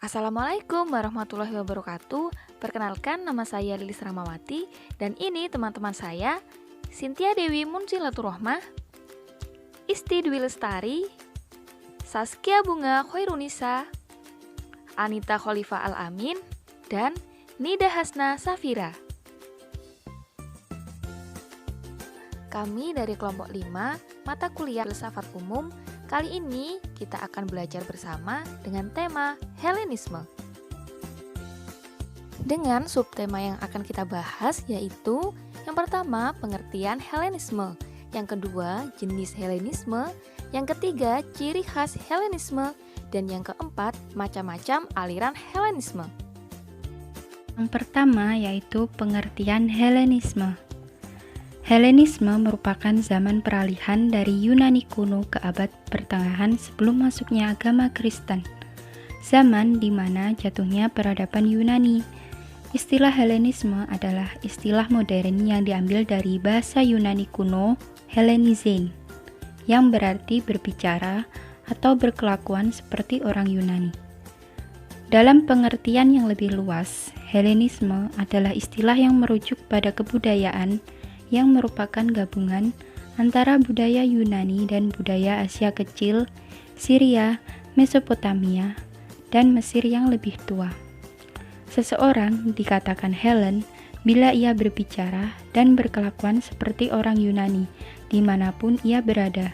Assalamualaikum warahmatullahi wabarakatuh. Perkenalkan, nama saya Lilis Rahmawati dan ini teman-teman saya Cynthia Dewi Munzilaturrohmah, Isti Dwi Lestari, Saskia Bunga Khairunisa, Anita Khalifah Al-Amin, dan Nida Hasna Safira. Kami dari kelompok 5 mata kuliah filsafat umum. Kali ini kita akan belajar bersama dengan tema Helenisme. Dengan subtema yang akan kita bahas yaitu yang pertama pengertian Helenisme, yang kedua jenis Helenisme, yang ketiga ciri khas Helenisme, dan yang keempat macam-macam aliran Helenisme. Yang pertama yaitu pengertian Helenisme. Helenisme merupakan zaman peralihan dari Yunani kuno ke abad pertengahan sebelum masuknya agama Kristen. Zaman di mana jatuhnya peradaban Yunani. Istilah Helenisme adalah istilah modern yang diambil dari bahasa Yunani kuno Hellenizein, yang berarti berbicara atau berkelakuan seperti orang Yunani. Dalam pengertian yang lebih luas, Helenisme adalah istilah yang merujuk pada kebudayaan yang merupakan gabungan antara budaya Yunani dan budaya Asia Kecil, Syria, Mesopotamia, dan Mesir yang lebih tua. Seseorang dikatakan Helen bila ia berbicara dan berkelakuan seperti orang Yunani dimanapun ia berada.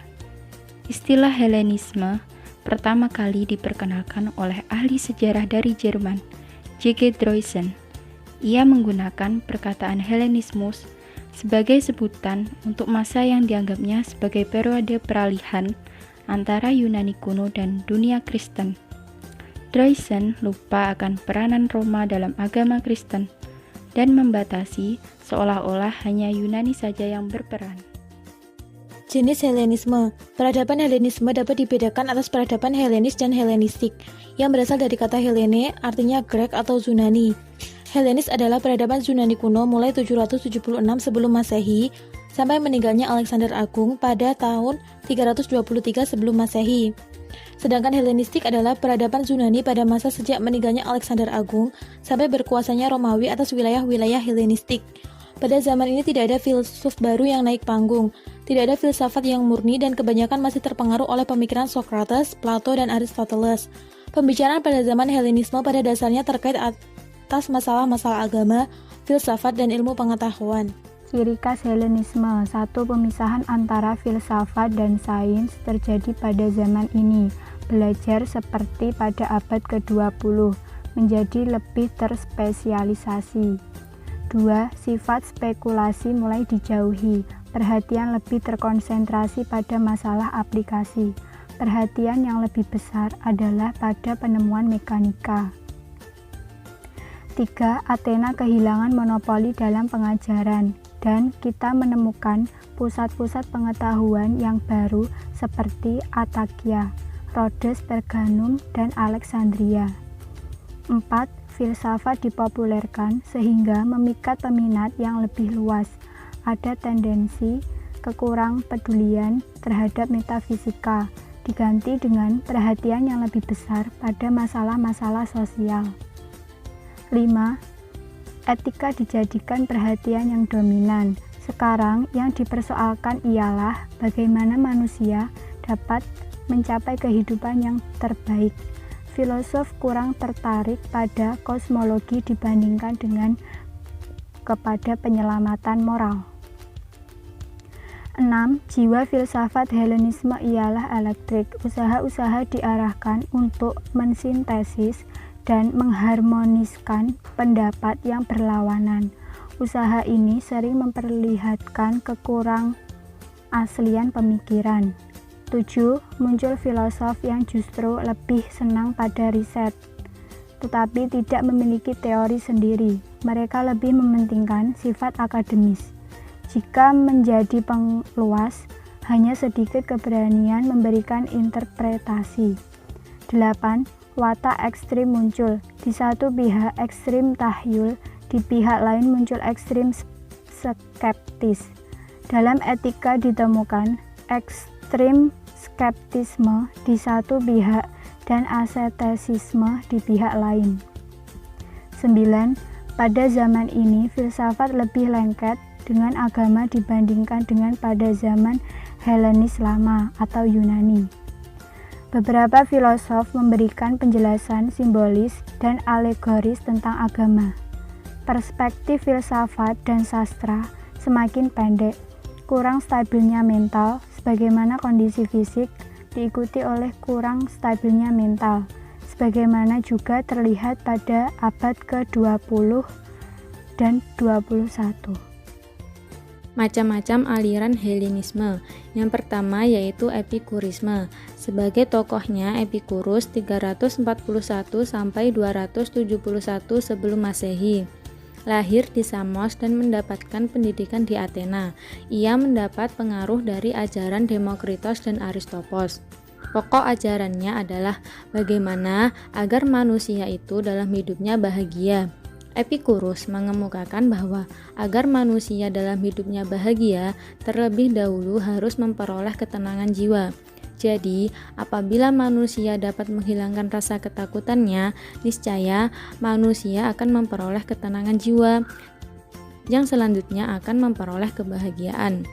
Istilah Helenisme pertama kali diperkenalkan oleh ahli sejarah dari Jerman, J.G. Droysen. Ia menggunakan perkataan Helenismus sebagai sebutan untuk masa yang dianggapnya sebagai periode peralihan antara Yunani kuno dan dunia Kristen. Droysen lupa akan peranan Roma dalam agama Kristen dan membatasi seolah-olah hanya Yunani saja yang berperan. Jenis Helenisme. Peradaban Helenisme dapat dibedakan atas peradaban Helenis dan Helenistik, yang berasal dari kata Helene, artinya Grek atau Yunani. Helenis adalah peradaban Yunani kuno mulai 776 sebelum Masehi sampai meninggalnya Alexander Agung pada tahun 323 sebelum Masehi. Sedangkan Helenistik adalah peradaban Yunani pada masa sejak meninggalnya Alexander Agung sampai berkuasanya Romawi atas wilayah-wilayah Helenistik. Pada zaman ini tidak ada filsuf baru yang naik panggung, tidak ada filsafat yang murni dan kebanyakan masih terpengaruh oleh pemikiran Socrates, Plato, dan Aristoteles. Pembicaraan pada zaman Helenisme pada dasarnya terkait atas masalah-masalah agama, filsafat, dan ilmu pengetahuan. Ciri khas Helenisme. Satu, pemisahan antara filsafat dan sains terjadi pada zaman ini. Belajar seperti pada abad ke-20, menjadi lebih terspesialisasi. 2. Sifat spekulasi mulai dijauhi. Perhatian lebih terkonsentrasi pada masalah aplikasi. Perhatian yang lebih besar adalah pada penemuan mekanika. 3. Athena kehilangan monopoli dalam pengajaran, dan kita menemukan pusat-pusat pengetahuan yang baru seperti Atakia, Rhodes, Pergamum, dan Alexandria. 4. Filsafat dipopulerkan sehingga memikat peminat yang lebih luas. Ada tendensi kekurang pedulian terhadap metafisika, diganti dengan perhatian yang lebih besar pada masalah-masalah sosial. 5. Etika dijadikan perhatian yang dominan. Sekarang yang dipersoalkan ialah bagaimana manusia dapat mencapai kehidupan yang terbaik. Filosof kurang tertarik pada kosmologi dibandingkan dengan kepada penyelamatan moral. 6. Jiwa filsafat Helenisme ialah elektrik. Usaha-usaha diarahkan untuk mensintesis dan mengharmoniskan pendapat yang berlawanan. Usaha ini sering memperlihatkan kekurang aslian pemikiran. 7. Muncul filosof yang justru lebih senang pada riset, tetapi tidak memiliki teori sendiri. Mereka lebih mementingkan sifat akademis. Jika menjadi peluas, hanya sedikit keberanian memberikan interpretasi. 8. Watak ekstrim muncul. Di satu pihak ekstrim tahyul, di pihak lain muncul ekstrim skeptis. Dalam etika ditemukan ekstrim skeptisme di satu pihak dan asketisisme di pihak lain. 9. Pada zaman ini, filsafat lebih lengket dengan agama dibandingkan dengan pada zaman Helenis lama atau Yunani. Beberapa filosof memberikan penjelasan simbolis dan alegoris tentang agama. Perspektif filsafat dan sastra semakin pendek, kurang stabilnya mental, sebagaimana kondisi fisik diikuti oleh kurang stabilnya mental, sebagaimana juga terlihat pada abad ke-20 dan 21. Macam-macam aliran Helenisme. Yang pertama yaitu Epikurisme. Sebagai tokohnya Epikurus 341 sampai 271 sebelum Masehi. Lahir di Samos dan mendapatkan pendidikan di Athena. Ia mendapat pengaruh dari ajaran Demokritos dan Aristopos. Pokok ajarannya adalah bagaimana agar manusia itu dalam hidupnya bahagia. Epikurus mengemukakan bahwa agar manusia dalam hidupnya bahagia, terlebih dahulu harus memperoleh ketenangan jiwa. Jadi, apabila manusia dapat menghilangkan rasa ketakutannya, niscaya manusia akan memperoleh ketenangan jiwa, yang selanjutnya akan memperoleh kebahagiaan.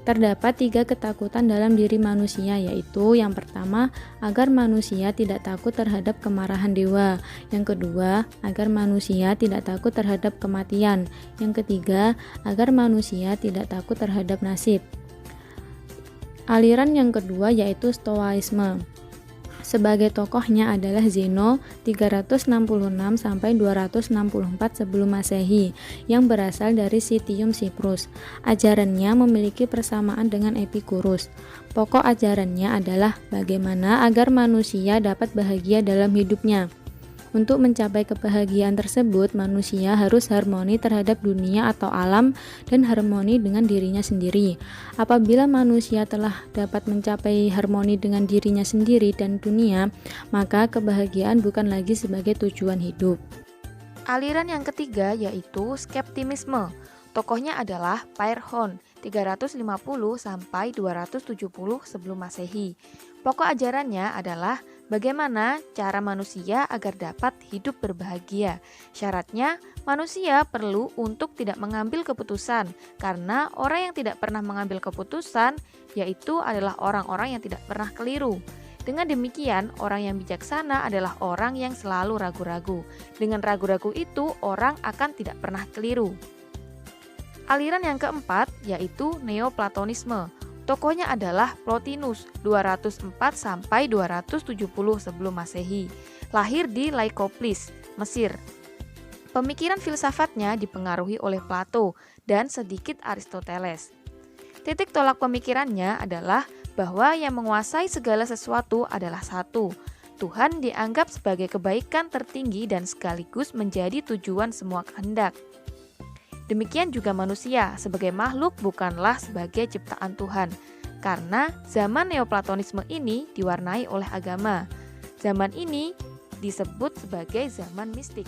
Terdapat 3 ketakutan dalam diri manusia, yaitu yang pertama, agar manusia tidak takut terhadap kemarahan dewa. Yang kedua, agar manusia tidak takut terhadap kematian. Yang ketiga, agar manusia tidak takut terhadap nasib. Aliran yang kedua yaitu Stoaisme. Sebagai tokohnya adalah Zeno 366 sampai 264 sebelum Masehi yang berasal dari Citium Cyprus. Ajarannya memiliki persamaan dengan Epikurus. Pokok ajarannya adalah bagaimana agar manusia dapat bahagia dalam hidupnya. Untuk mencapai kebahagiaan tersebut, manusia harus harmoni terhadap dunia atau alam dan harmoni dengan dirinya sendiri. Apabila manusia telah dapat mencapai harmoni dengan dirinya sendiri dan dunia, maka kebahagiaan bukan lagi sebagai tujuan hidup. Aliran yang ketiga yaitu skeptimisme. Tokohnya adalah Pyrrhon 350 sampai 270 sebelum Masehi. Pokok ajarannya adalah bagaimana cara manusia agar dapat hidup berbahagia. Syaratnya, manusia perlu untuk tidak mengambil keputusan, karena orang yang tidak pernah mengambil keputusan, yaitu adalah orang-orang yang tidak pernah keliru. Dengan demikian, orang yang bijaksana adalah orang yang selalu ragu-ragu. Dengan ragu-ragu itu, orang akan tidak pernah keliru. Aliran yang keempat yaitu Neoplatonisme. Tokohnya adalah Plotinus 204 sampai 270 sebelum Masehi. Lahir di Lycopolis, Mesir. Pemikiran filsafatnya dipengaruhi oleh Plato dan sedikit Aristoteles. Titik tolak pemikirannya adalah bahwa yang menguasai segala sesuatu adalah satu. Tuhan dianggap sebagai kebaikan tertinggi dan sekaligus menjadi tujuan semua kehendak. Demikian juga manusia sebagai makhluk bukanlah sebagai ciptaan Tuhan, karena zaman Neoplatonisme ini diwarnai oleh agama. Zaman ini disebut sebagai zaman mistik.